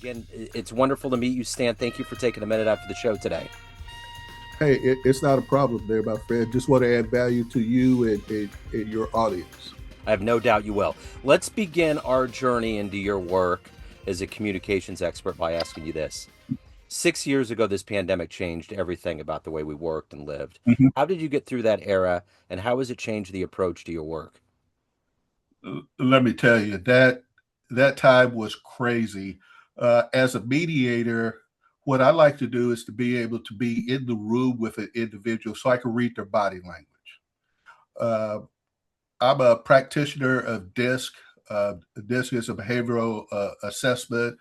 Again, it's wonderful to meet you, Stan. Thank you for taking a minute after the show today. Hey, it's not a problem there, my friend. Just want to add value to you and your audience. I have no doubt you will. Let's begin our journey into your work as a communications expert by asking you this. 6 years ago, this pandemic changed everything about the way we worked and lived. Mhm. How did you get through that era, and how has it changed the approach to your work? Let me tell you that time was crazy. As a mediator, what I like to do is to be able to be in the room with an individual so I can read their body language. Uh, I'm a practitioner of DISC. DISC is a behavioral assessment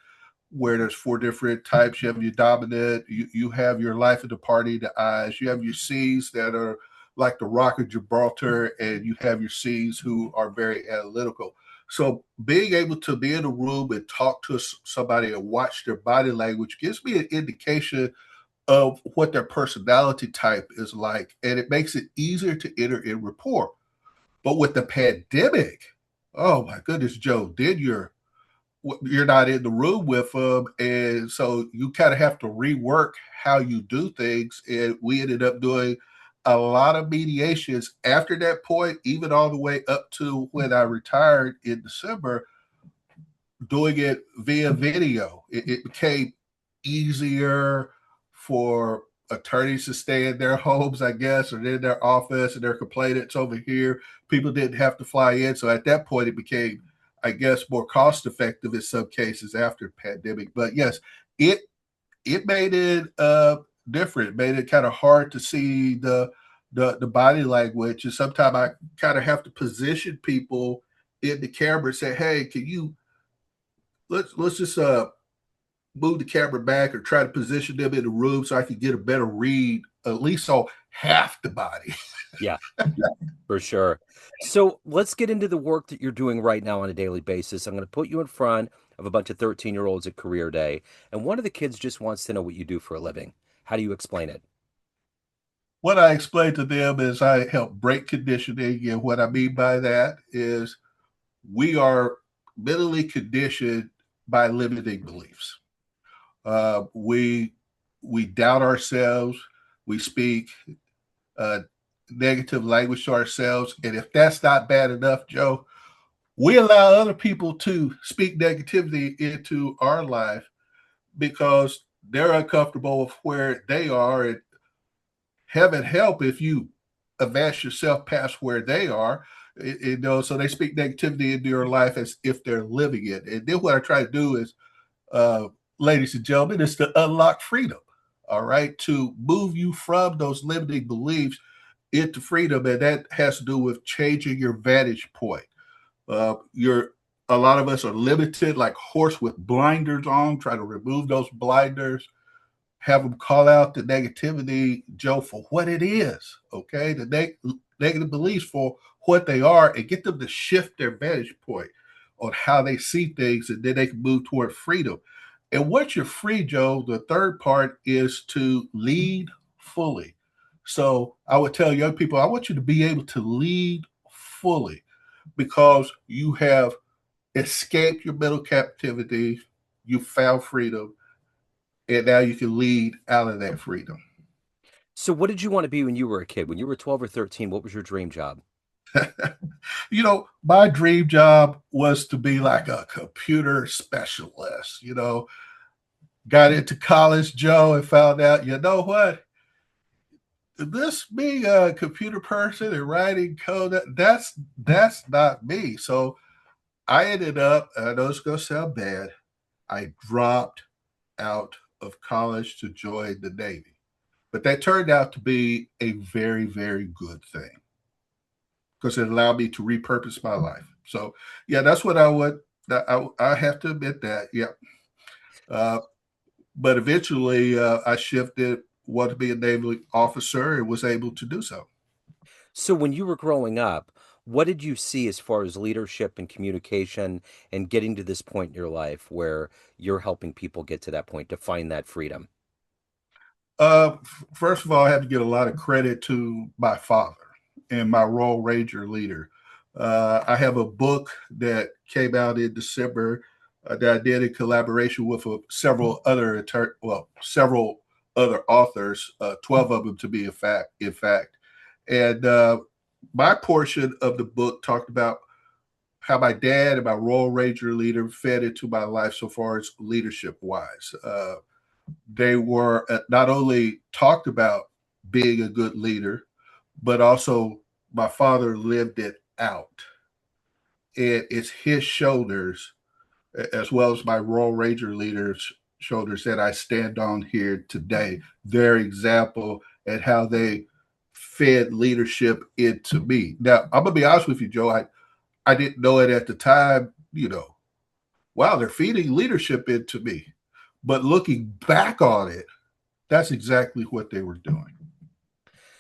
where there's four different types. You have your dominant, you have your life of the party, the eyes, you have your C's that are like the Rock of Gibraltar, and you have your C's who are very analytical. So being able to be in a room and talk to somebody and watch their body language gives me an indication of what their personality type is like, and it makes it easier to enter in rapport. But with the pandemic, oh my goodness, Joe, then you're not in the room with them, and so you kind of have to rework how you do things. And we ended up doing a lot of mediations after that point, even all the way up to when I retired in December, doing it via video. It became easier for attorneys to stay in their homes, I guess, or in their office, and their complainants over here. People didn't have to fly in. So at that point, it became, I guess, more cost effective in some cases after the pandemic. But yes, it it made it different. It made it kind of hard to see the body language, and sometimes I kind of have to position people in the camera and say, "Hey, can you let's just move the camera back or try to position them in the room so I can get a better read, at least on half the body." Yeah, for sure. So let's get into the work that you're doing right now on a daily basis. I'm going to put you in front of a bunch of 13-year-olds at career day, and one of the kids just wants to know what you do for a living. How do you explain it? What I explain to them is I help break conditioning, and what I mean by that is we are mentally conditioned by limiting beliefs. We doubt ourselves. We speak uh, negative language to ourselves, and if that's not bad enough, Joe, we allow other people to speak negativity into our life because they're uncomfortable with where they are. And heaven help if you advance yourself past where they are. So they speak negativity into your life as if they're living it. And then what I try to do is, uh, ladies and gentlemen, is to unlock freedom. All right, to move you from those limiting beliefs into freedom, and that has to do with changing your vantage point. You're A lot of us are limited, like horse with blinders on. Try to remove those blinders, have them call out the negativity, Joe, for what it is. Okay, the negative beliefs for what they are, and get them to shift their vantage point on how they see things, and then they can move toward freedom. And once you're free, Joe, the third part is to lead fully. So I would tell young people, I want you to be able to lead fully because you have escaped your mental captivity, you found freedom, and now you can lead out of that freedom. So what did you want to be when you were a kid? When you were 12 or 13, what was your dream job? My dream job was to be like a computer specialist. Got into college, Joe, and found out, you know what? This being a computer person and writing code, that's not me. So I ended up, I know it's gonna sound bad, I dropped out of college to join the Navy. But that turned out to be a very, very good thing because it allowed me to repurpose my life. So, yeah, that's what I would. I have to admit that. Yeah. Uh, but eventually, I shifted, wanted to be a naval officer, and was able to do so. So when you were growing up, what did you see as far as leadership and communication and getting to this point in your life where you're helping people get to that point to find that freedom? First of all, I have to give a lot of credit to my father and my Royal Ranger leader. I have a book that came out in December. that I did in collaboration with several other authors, 12 of them to be in fact. And my portion of the book talked about how my dad and my Royal Ranger leader fed into my life so far as leadership wise. They were not only talked about being a good leader, but also my father lived it out. And it's his shoulders, as well as my Royal Ranger leaders' shoulders, that I stand on here today. Their example and how they fed leadership into me. Now, I'm gonna be honest with you, Joe. I didn't know it at the time. Wow, they're feeding leadership into me. But looking back on it, that's exactly what they were doing.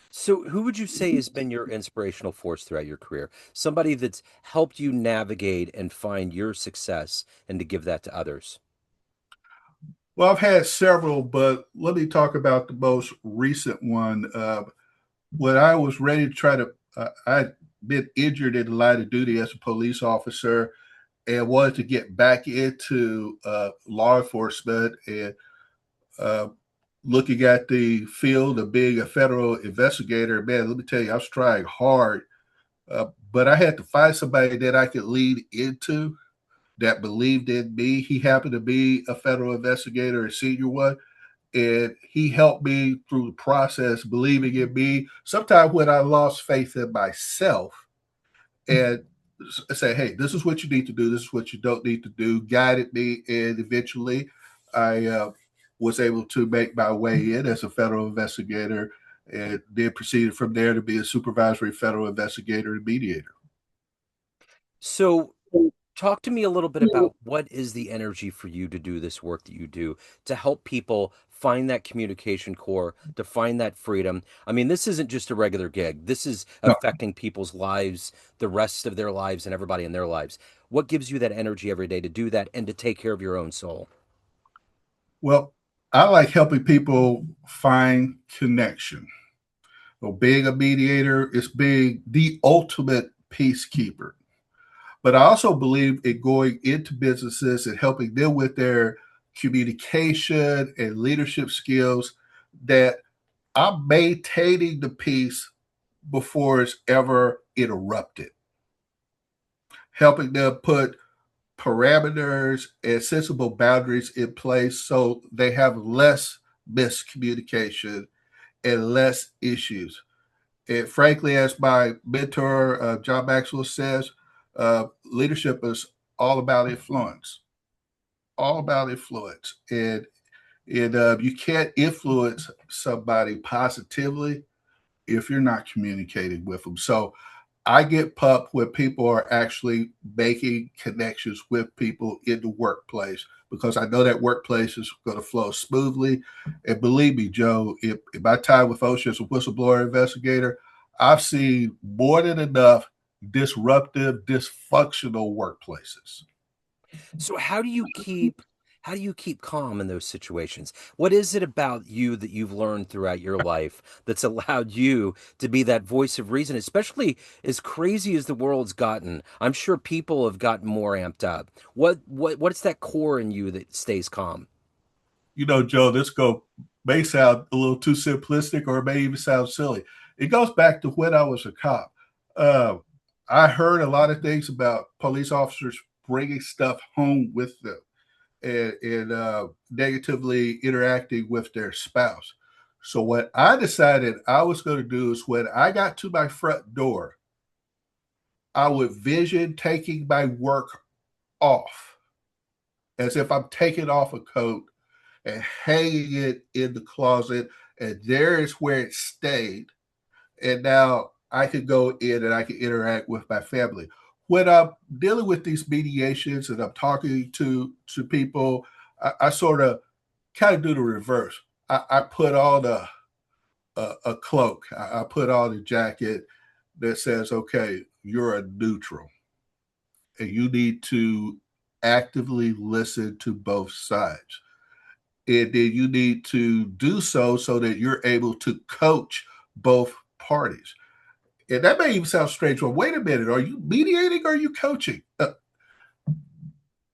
So, who would you say has been your inspirational force throughout your career? Somebody that's helped you navigate and find your success and to give that to others? Well, I've had several, but let me talk about the most recent one. When I was ready to I'd been injured in the line of duty as a police officer and wanted to get back into law enforcement and uh, looking at the field of being a federal investigator. Man, let me tell you, I was trying hard, but I had to find somebody that I could lead into that believed in me. He happened to be a federal investigator, a senior one, and he helped me through the process, believing in me. Sometimes when I lost faith in myself, and say, hey, this is what you need to do, this is what you don't need to do, guided me, and eventually I was able to make my way in as a federal investigator, and then proceeded from there to be a supervisory federal investigator and mediator. So, talk to me a little bit about what is the energy for you to do this work that you do to help people find that communication core, to find that freedom. I mean, this isn't just a regular gig. This is No. affecting people's lives, the rest of their lives, and everybody in their lives. What gives you that energy every day to do that and to take care of your own soul? Well, I like helping people find connection. So being a mediator is being the ultimate peacekeeper. But I also believe in going into businesses and helping them with their communication and leadership skills, that I'm maintaining the peace before it's ever interrupted, helping them put parameters and sensible boundaries in place so they have less miscommunication and less issues. And frankly, as my mentor, John Maxwell, says, leadership is all about influence, all about influence. And you can't influence somebody positively if you're not communicating with them. So I get pumped when people are actually making connections with people in the workplace, because I know that workplace is going to flow smoothly. And believe me, Joe, in my time with OSHA as a whistleblower investigator, I've seen more than enough disruptive, dysfunctional workplaces. So how do you keep calm in those situations? What is it about you that you've learned throughout your life that's allowed you to be that voice of reason, especially as crazy as the world's gotten? I'm sure people have gotten more amped up. What's that core in you that stays calm? Joe, may sound a little too simplistic, or it may even sound silly. It goes back to when I was a cop. Uh, I heard a lot of things about police officers bringing stuff home with them and negatively interacting with their spouse. So what I decided I was going to do is, when I got to my front door, I would vision taking my work off as if I'm taking off a coat and hanging it in the closet, and there is where it stayed. And now I can go in and I can interact with my family. When I'm dealing with these mediations and I'm talking to people, I sort of kind of do the reverse. I put on a cloak. I put on a jacket that says, "Okay, you're a neutral, and you need to actively listen to both sides." And then you need to do so that you're able to coach both parties. And that may even sound strange. Well, wait a minute. Are you mediating or are you coaching?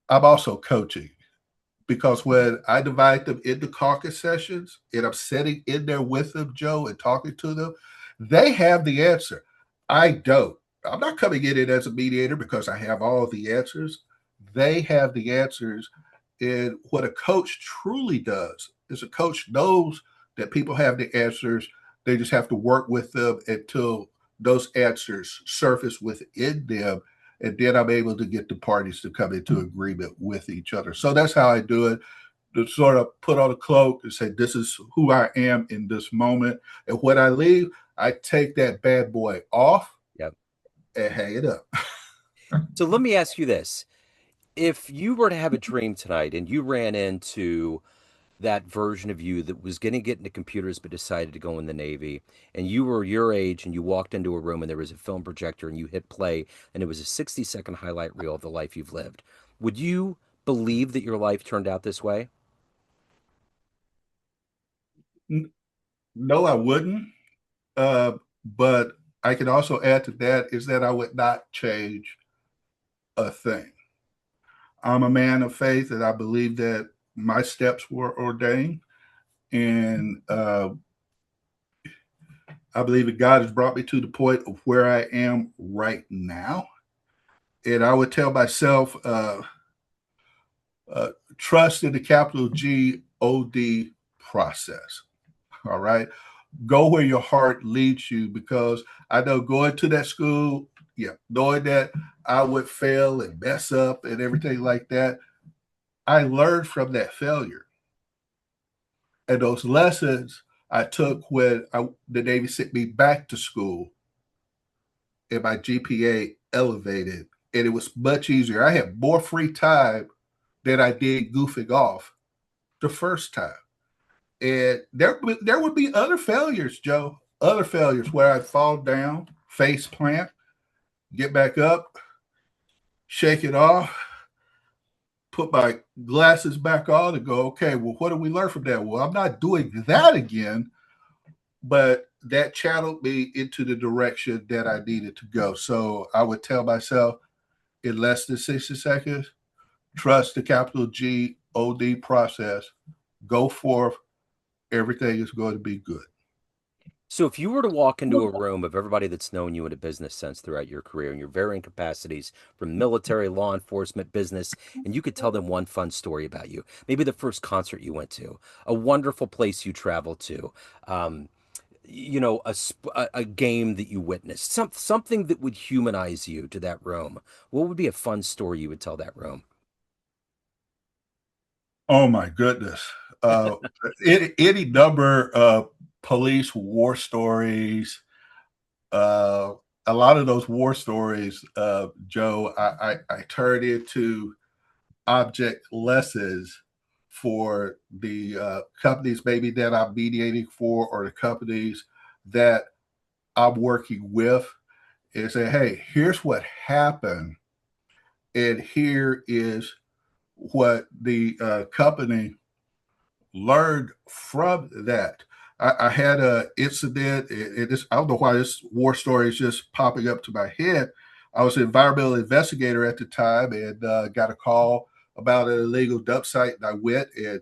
I'm also coaching because when I divide them into caucus sessions and I'm sitting in there with them, Joe, and talking to them, they have the answer. I don't. I'm not coming in it as a mediator because I have all the answers. They have the answers. And what a coach truly does is a coach knows that people have the answers. They just have to work with them until those answers surface within them, and then I'm able to get the parties to come into agreement with each other. So that's how I do it. To sort of put on a cloak and say, this is who I am in this moment. And when I leave, I take that bad boy off Yep. and hang it up. So let me ask you this. If you were to have a dream tonight and you ran into that version of you that was going to get into computers but decided to go in the Navy, and you were your age and you walked into a room and there was a film projector and you hit play and it was a 60-second highlight reel of the life you've lived, would you believe that your life turned out this way? No, I wouldn't. But I can also add to that is that I would not change a thing. I'm a man of faith, and I believe that my steps were ordained, and I believe that God has brought me to the point of where I am right now. And I would tell myself, trust in the capital God process. All right. Go where your heart leads you, because I know going to that school, yeah, knowing that I would fail and mess up and everything like that, I learned from that failure. And those lessons I took when the Navy sent me back to school and my GPA elevated, and it was much easier. I had more free time than I did goofing off the first time. And there would be other failures, Joe, other failures where I'd fall down, face plant, get back up, shake it off, put my glasses back on and go, okay, well, what did we learn from that? Well, I'm not doing that again, but that channeled me into the direction that I needed to go. So I would tell myself in less than 60 seconds, trust the capital God process, go forth, everything is going to be good. So if you were to walk into a room of everybody that's known you in a business sense throughout your career and your varying capacities from military, law enforcement, business, and you could tell them one fun story about you, maybe the first concert you went to, a wonderful place you traveled to, um, a game that you witnessed, something that would humanize you to that room. What would be a fun story you would tell that room? Oh my goodness. Uh, any number of police war stories. Uh, a lot of those war stories, Joe, I turn into object lessons for the companies maybe that I'm mediating for, or the companies that I'm working with, and say, hey, here's what happened, and here is what the company learned from that. I had a incident. I don't know why this war story is just popping up to my head. I was an environmental investigator at the time, and got a call about an illegal dump site, and I went, and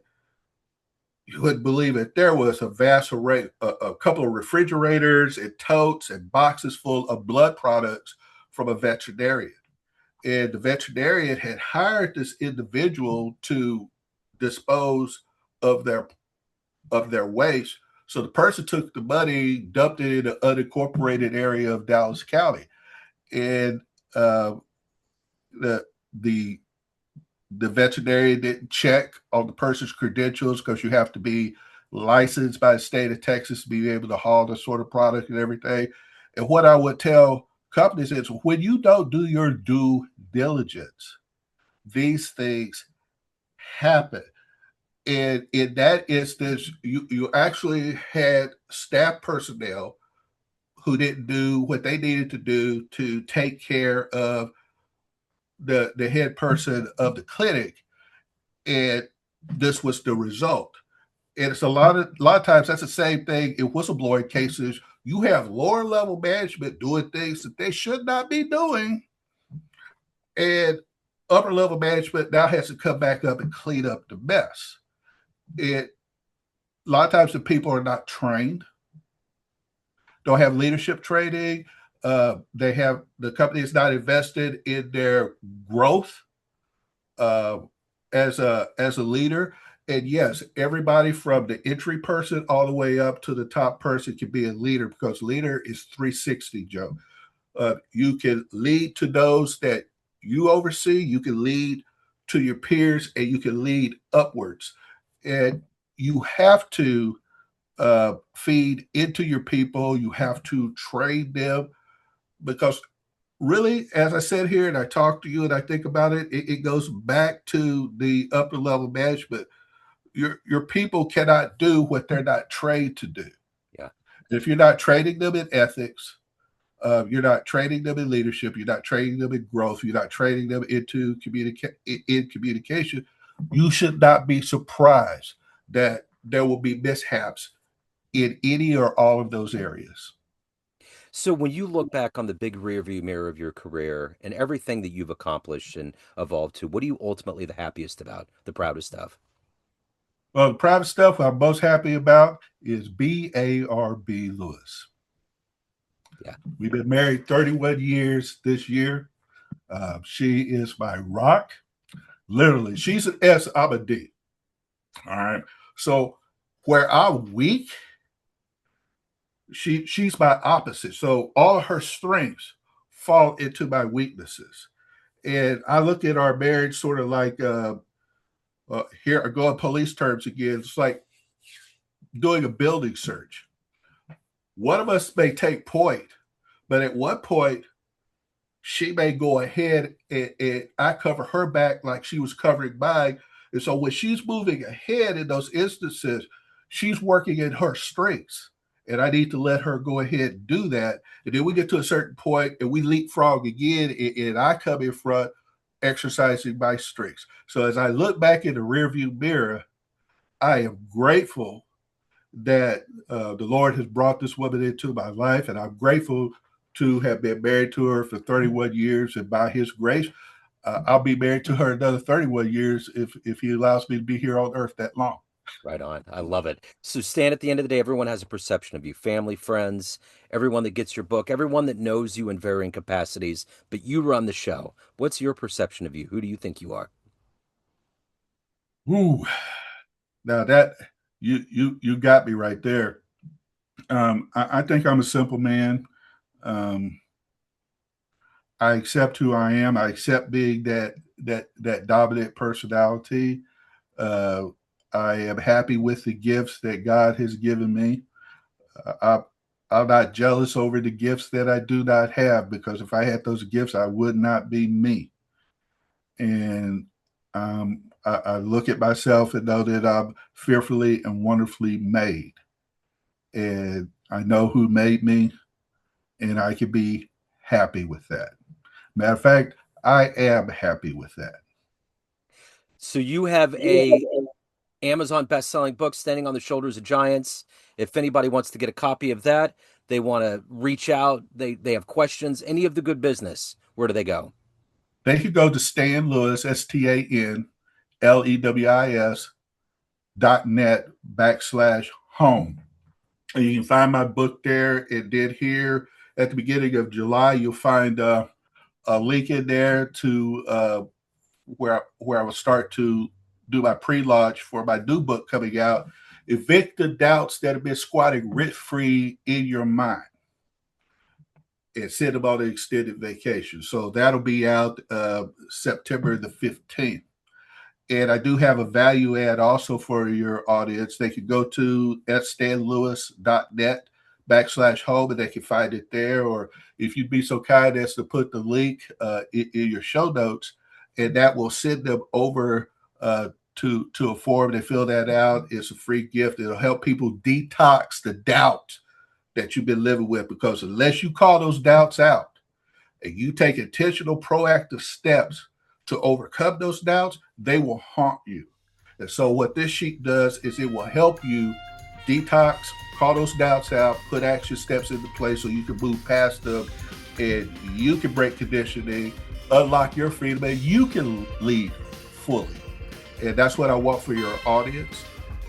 you wouldn't believe it. There was a vast array, a couple of refrigerators and totes and boxes full of blood products from a veterinarian. And the veterinarian had hired this individual to dispose of their waste. So the person took the money, dumped it in an unincorporated area of Dallas County, and uh, the the the veterinarian didn't check on the person's credentials, because you have to be licensed by the state of Texas to be able to haul this sort of product and everything. And what I would tell companies is, when you don't do your due diligence, these things happen. And in that instance, you actually had staff personnel who didn't do what they needed to do to take care of the head person of the clinic, and this was the result. And it's a lot of times that's the same thing in whistleblowing cases. You have lower level management doing things that they should not be doing, and upper level management now has to come back up and clean up the mess. It A lot of times the people are not trained, don't have leadership training. They have the company is not invested in their growth uh, as a leader. And yes, everybody from the entry person all the way up to the top person can be a leader because leader is 360, Joe. You can lead to those that you oversee, you can lead to your peers, and you can lead upwards. And you have to feed into your people, you have to train them because really, as I said here, and I talk to you and I think about it, it goes back to the upper level management. Your people cannot do what they're not trained to do. Yeah. If you're not training them in ethics, you're not training them in leadership, you're not training them in growth, you're not training them into in communication, you should not be surprised that there will be mishaps in any or all of those areas. So when you look back on the big rearview mirror of your career and everything that you've accomplished and evolved to, what are you ultimately the happiest about, the proudest of? Well, the private stuff I'm most happy about is B.A.R.B. Lewis. Yeah. We've been married 31 years this year. She is my rock. Literally, she's an S, I'm a D. All right. So where I'm weak, she's my opposite. So all of her strengths fall into my weaknesses. And I look at our marriage sort of like here I go in police terms again. It's like doing a building search. One of us may take point, but at one point she may go ahead and I cover her back like she was covering mine. And so when she's moving ahead in those instances, she's working in her strengths. And I need to let her go ahead and do that. And then we get to a certain point and we leapfrog again, and I come in front exercising my strengths. So as I look back in the rearview mirror, I am grateful that the Lord has brought this woman into my life, and I'm grateful to have been married to her for 31 years. And by His grace, I'll be married to her another 31 years if He allows me to be here on earth that long. Right on. I love it. So, Stan, at the end of the day, everyone has a perception of you, family, friends, everyone that gets your book, everyone that knows you in varying capacities, but you run the show. What's your perception of you? Who do you think you are? Ooh, now that you got me right there. I think I'm a simple man. Um, I accept who I am. I accept being that dominant personality. Uh, I am happy with the gifts that God has given me. I, I'm not jealous over the gifts that I do not have because if I had those gifts, I would not be me. And I look at myself and know that I'm fearfully and wonderfully made. And I know who made me, and I can be happy with that. Matter of fact, I am happy with that. So, you have a Amazon best-selling book, Standing on the Shoulders of Giants. If anybody wants to get a copy of that, they want to reach out, they have questions, any of the good business, where do they go? They could go to Stan Lewis, StanLewis.net/home. And you can find my book there. It did here at the beginning of July. You'll find a link in there to where I will start to do my pre-launch for my new book coming out. Evict the doubts that have been squatting rent free in your mind and send them on an extended vacation. So that'll be out September the 15th. And I do have a value add also for your audience. They can go to stanlewis.net/home and they can find it there. Or if you'd be so kind as to put the link in your show notes, and that will send them over to a form. They fill that out. It's a free gift. It'll help people detox the doubt that you've been living with because unless you call those doubts out and you take intentional, proactive steps to overcome those doubts, they will haunt you. And so, what this sheet does is it will help you detox, call those doubts out, put action steps into place so you can move past them and you can break conditioning unlock your freedom and you can lead fully. And that's what I want for your audience.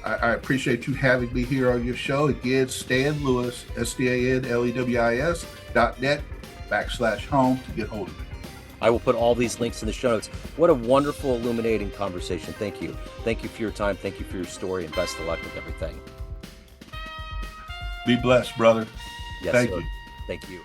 I appreciate you having me here on your show. Again, Stan Lewis, StanLewis.net/home to get hold of me. I will put all these links in the show notes. What a wonderful, illuminating conversation. Thank you. Thank you for your time. Thank you for your story, and best of luck with everything. Be blessed, brother. Yes, Thank sir. you. Thank you.